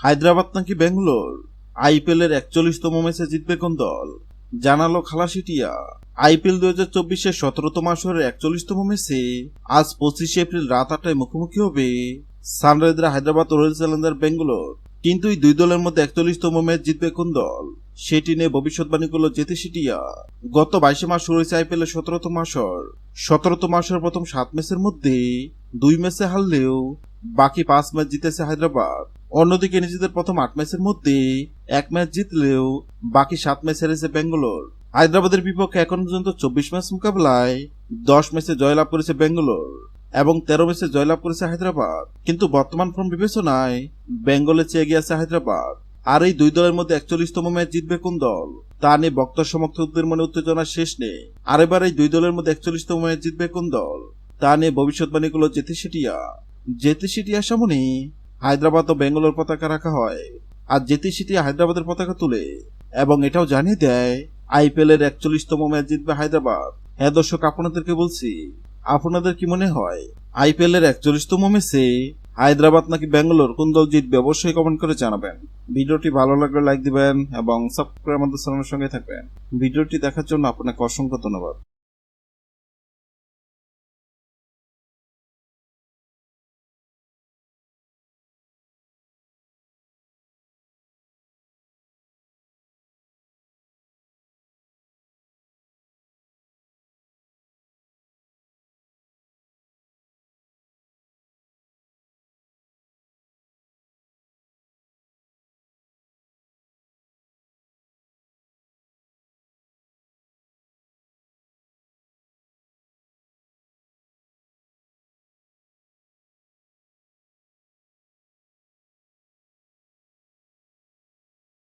হায়দ্রাবাদ নাকি ব্যাঙ্গালোর? আইপিএল এর 41তম ম্যাচে জিতবে কোন দল? জানালো খালাসিটিয়া। আইপিএল 2024-এর 17তম আসরের 41তম ম্যাচে আজ 25 এপ্রিল রাত 8টায় মুখোমুখি হবে সানরাইজার হায়দ্রাবাদ ও রয়্যাল চ্যালেঞ্জার্স ব্যাঙ্গালোর। কিন্তু এই দুই দলের মধ্যে 41তম ম্যাচ জিতবে কোন দল, সেটি নিয়ে ভবিষ্যৎবাণী করল জেতিসিটিয়া। গত 22 মাস শুরু হয়েছে আইপিএল এর 17তম আসর। 17তম আসরের প্রথম 7 ম্যাচের মধ্যে 2 ম্যাচে হারলেও বাকি 5 ম্যাচ জিতেছে হায়দ্রাবাদ। অন্যদিকে নিজেদের প্রথম 8 ম্যাচের মধ্যে 1 ম্যাচ জিতলেও বাকি 7 ম্যাচ হেরেছে ব্যাঙ্গালোর। হায়দ্রাবাদের বিপক্ষে এখন পর্যন্ত 24 ম্যাচ মোকাবেলায় 10 ম্যাচে জয়লাভ করেছে ব্যাঙ্গালোর এবং 13 ম্যাচে জয়লাভ করেছে হায়দ্রাবাদ। কিন্তু বর্তমান ফর্ম বিবেচনায় বেঙ্গলের চেয়ে এগিয়ে আছে হায়দ্রাবাদ। আর এই দুই দলের মধ্যে 41তম ম্যাচ জিতবে কোন দল, তা নিয়ে ভক্ত সমর্থকদের মনে উত্তেজনার শেষ নেই। আর এবার এই দুই দলের মধ্যে 41তম ম্যাচ জিতবে কোন দল, তা নিয়ে ভবিষ্যৎবাণী করল জেতিসিটিয়া। জেতিসিটিয়ার সামনে হায়দ্রাবাদ ও বেঙ্গালোর পতাকা রাখা হয়, আর জেতিসিটিয়া হায়দ্রাবাদের পতাকা তুলে এবং এটাও জানিয়ে দেয় আইপিএল এর 41তম ম্যাচ জিতবে হায়দ্রাবাদ। হ্যাঁ দর্শক, আপনাদেরকে বলছি, আপনাদের কি মনে হয় আইপিএল এর 41তম ম্যাচে হায়দ্রাবাদ নাকি ব্যাঙ্গালোর কোন দল জিতবে? অবশ্যই কমেন্ট করে জানাবেন। ভিডিওটি ভালো লাগলে লাইক দিবেন এবং সাবস্ক্রাইব আমাদের চ্যানেলের সঙ্গে থাকবেন। ভিডিওটি দেখার জন্য আপনাকে অসংখ্য ধন্যবাদ।